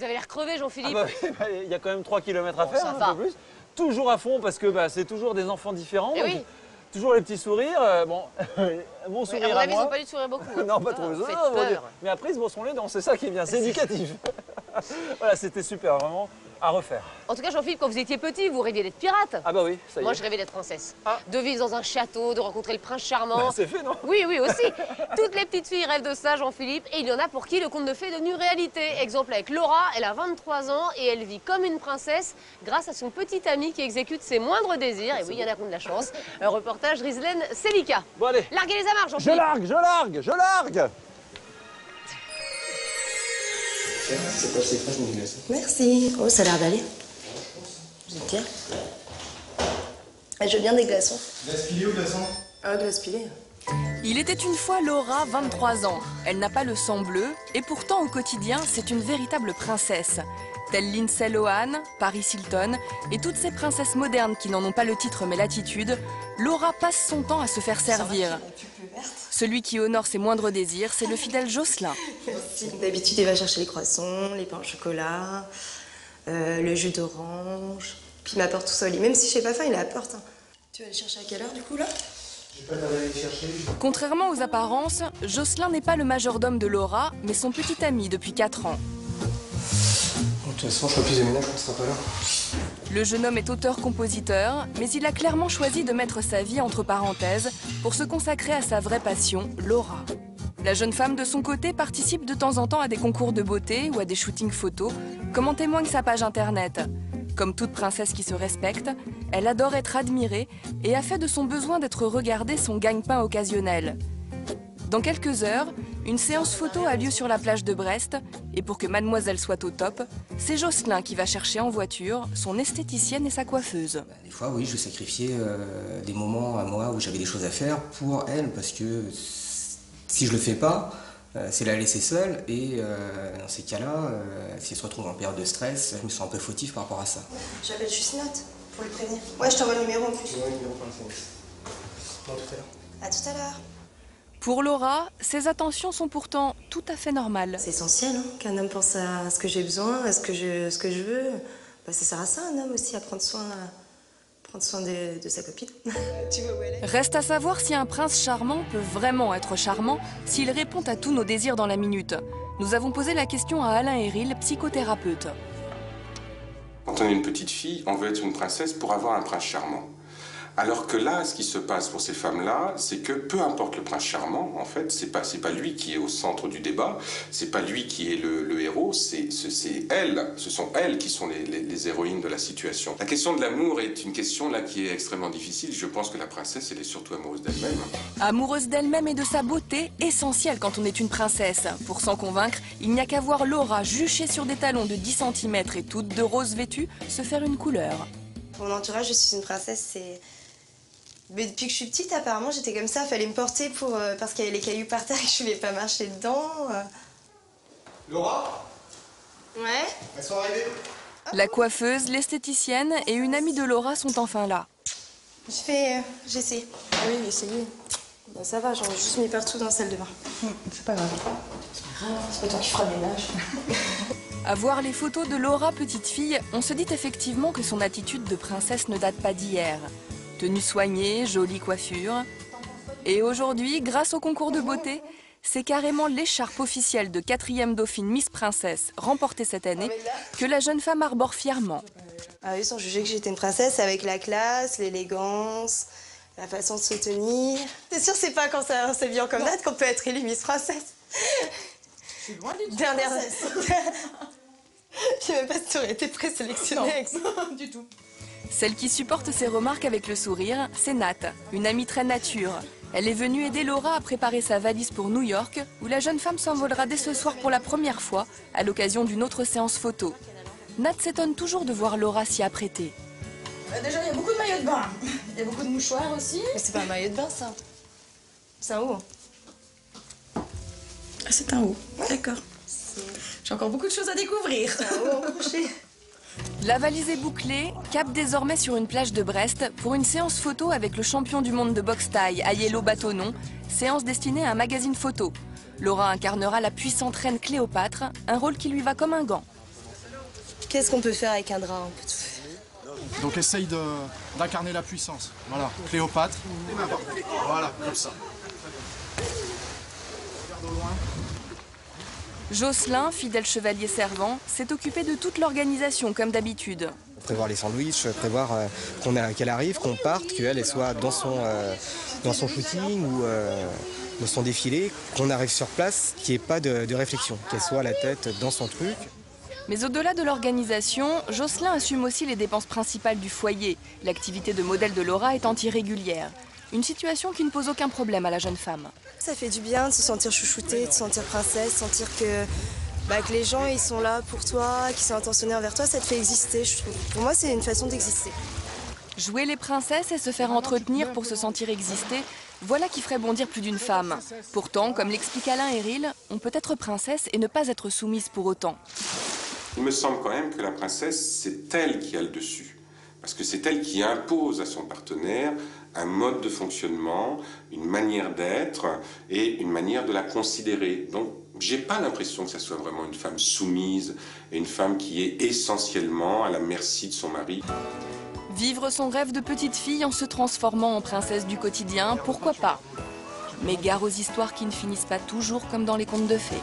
Vous avez l'air crevé, Jean-Philippe. Il y a quand même 3 km à faire, ça un peu plus. Toujours à fond parce que c'est toujours des enfants différents. Eh donc, oui. Toujours les petits sourires. Bon, bon sourire à mon à avis, ils moi. n'ont pas dû sourire beaucoup. Hein. Non, pas trop. Vous faites Non, peur. mais après, ils se brosseront les dents, c'est ça qui est bien, c'est éducatif. Voilà, c'était super, vraiment à refaire. En tout cas, Jean-Philippe, quand vous étiez petit, vous rêviez d'être pirate. Ah bah oui, ça y est. Moi, je rêvais d'être princesse. Ah. De vivre dans un château, de rencontrer le prince charmant. C'est fait, non? Oui, oui, aussi. Toutes les petites filles rêvent de ça, Jean-Philippe. Et il y en a pour qui le conte de fées est devenu réalité. Exemple avec Laura, elle a 23 ans et elle vit comme une princesse grâce à son petit ami qui exécute ses moindres désirs. Et oui, il y en a qui ont de la chance. Un reportage Rizlen Selika. Bon, allez. Larguez les amarres, Jean-Philippe. Je largue. C'est pas si frais, je me glace. Merci. Oh, ça a l'air d'aller. Vous êtes bien? Je veux bien des glaçons. Glace pilée ou glaçon? Ah, glace pilée. Il était une fois Laura, 23 ans. Elle n'a pas le sang bleu et pourtant au quotidien, c'est une véritable princesse. Telle Lindsay Lohan, Paris Hilton et toutes ces princesses modernes qui n'en ont pas le titre mais l'attitude, Laura passe son temps à se faire servir. Celui qui honore ses moindres désirs, c'est le fidèle Jocelyn. D'habitude, il va chercher les croissants, les pains au chocolat, le jus d'orange. Puis il m'apporte tout ça au lit. Même si je n'ai pas faim, il apporte. Hein. Tu vas le chercher à quelle heure, du coup, là? J'ai pas tardé à aller chercher. Contrairement aux apparences, Jocelyn n'est pas le majordome de Laura, mais son petit ami depuis 4 ans. Bon, de toute façon, je crois plus de ménage, on ne sera pas là. Le jeune homme est auteur-compositeur, mais il a clairement choisi de mettre sa vie entre parenthèses pour se consacrer à sa vraie passion, Laura. La jeune femme, de son côté, participe de temps en temps à des concours de beauté ou à des shootings photos, comme en témoigne sa page internet. Comme toute princesse qui se respecte, elle adore être admirée et a fait de son besoin d'être regardée son gagne-pain occasionnel. Dans quelques heures, une séance photo a lieu sur la plage de Brest et pour que mademoiselle soit au top, c'est Jocelyn qui va chercher en voiture son esthéticienne et sa coiffeuse. Des fois, oui, je sacrifiais des moments à moi où j'avais des choses à faire pour elle parce que si je le fais pas, c'est la laisser seule et dans ces cas-là, si elle se retrouve en période de stress, je me sens un peu fautif par rapport à ça. J'appelle juste Note pour lui prévenir. Ouais, je t'envoie le numéro en plus. Ouais, numéro pour la séance. Bon, à tout à l'heure. À tout à l'heure. Pour Laura, ses attentions sont pourtant tout à fait normales. C'est essentiel hein, qu'un homme pense à ce que j'ai besoin, à ce que je veux. Bah, ça sert à ça, un homme aussi, à prendre soin de sa copine. Tu vois où elle est? Reste à savoir si un prince charmant peut vraiment être charmant s'il répond à tous nos désirs dans la minute. Nous avons posé la question à Alain Héril, psychothérapeute. Quand on est une petite fille, on veut être une princesse pour avoir un prince charmant. Alors que là, ce qui se passe pour ces femmes-là, c'est que peu importe le prince charmant, en fait, c'est pas lui qui est au centre du débat, c'est pas lui qui est le héros, c'est elles, ce sont elles qui sont les héroïnes de la situation. La question de l'amour est une question là qui est extrêmement difficile. Je pense que la princesse, elle est surtout amoureuse d'elle-même. Amoureuse d'elle-même et de sa beauté, essentielle quand on est une princesse. Pour s'en convaincre, il n'y a qu'à voir Laura juchée sur des talons de 10 cm et toute de rose vêtue se faire une couleur. Pour mon entourage, je suis une princesse, c'est... Mais depuis que je suis petite, apparemment, j'étais comme ça. Fallait me porter parce qu'il y avait les cailloux par terre et que je ne voulais pas marcher dedans. Laura? Ouais? Elles sont arrivées? La coiffeuse, l'esthéticienne et une amie de Laura sont enfin là. J'essaie. Ah oui, essayez. Ben, ça va, j'en ai juste mis partout dans la salle de bain. C'est pas grave. C'est pas grave, c'est pas toi qui feras le ménage. À voir les photos de Laura petite fille, on se dit effectivement que son attitude de princesse ne date pas d'hier. Tenue soignée, jolie coiffure. Et aujourd'hui, grâce au concours de beauté, c'est carrément l'écharpe officielle de 4e dauphine Miss Princesse, remportée cette année, que la jeune femme arbore fièrement. Ah oui, ils ont jugé que j'étais une princesse avec la classe, l'élégance, la façon de se tenir. C'est sûr, c'est pas quand on s'habille en comme date qu'on peut être élue Miss Princesse. Je suis loin d'être Dernière. princesse. Je sais même pas si tu aurais été présélectionnée avec ça. Du tout. Celle qui supporte ces remarques avec le sourire, c'est Nat, une amie très nature. Elle est venue aider Laura à préparer sa valise pour New York, où la jeune femme s'envolera dès ce soir pour la première fois, à l'occasion d'une autre séance photo. Nat s'étonne toujours de voir Laura s'y apprêter. Déjà, il y a beaucoup de maillots de bain. Il y a beaucoup de mouchoirs aussi. Mais c'est pas un maillot de bain, ça. C'est un haut. Ah, c'est un haut. D'accord. J'ai encore beaucoup de choses à découvrir. C'est un haut couché. La valise est bouclée, cap désormais sur une plage de Brest pour une séance photo avec le champion du monde de boxe thaï, Ayelo Batonon, séance destinée à un magazine photo. Laura incarnera la puissante reine Cléopâtre, un rôle qui lui va comme un gant. Qu'est-ce qu'on peut faire avec un drap? On peut tout faire. Donc essaye d'incarner la puissance. Voilà, Cléopâtre. Voilà, comme ça. Regarde au loin. Jocelyn, fidèle chevalier servant, s'est occupé de toute l'organisation comme d'habitude. Prévoir les sandwichs, prévoir qu'elle arrive, qu'on parte, qu'elle soit dans son shooting ou dans son défilé, qu'on arrive sur place, qu'il n'y ait pas de réflexion, qu'elle soit la tête dans son truc. Mais au-delà de l'organisation, Jocelyn assume aussi les dépenses principales du foyer. L'activité de modèle de Laura étant irrégulière. Une situation qui ne pose aucun problème à la jeune femme. Ça fait du bien de se sentir chouchoutée, de se sentir princesse, sentir que les gens ils sont là pour toi, qu'ils sont intentionnés envers toi, ça te fait exister, je trouve. Pour moi, c'est une façon d'exister. Jouer les princesses et se faire entretenir pour se sentir exister, voilà qui ferait bondir plus d'une femme. Pourtant, comme l'explique Alain Héril, on peut être princesse et ne pas être soumise pour autant. Il me semble quand même que la princesse, c'est elle qui a le dessus. Parce que c'est elle qui impose à son partenaire un mode de fonctionnement, une manière d'être et une manière de la considérer. Donc, j'ai pas l'impression que ça soit vraiment une femme soumise et une femme qui est essentiellement à la merci de son mari. Vivre son rêve de petite fille en se transformant en princesse du quotidien, pourquoi pas? Mais gare aux histoires qui ne finissent pas toujours comme dans les contes de fées.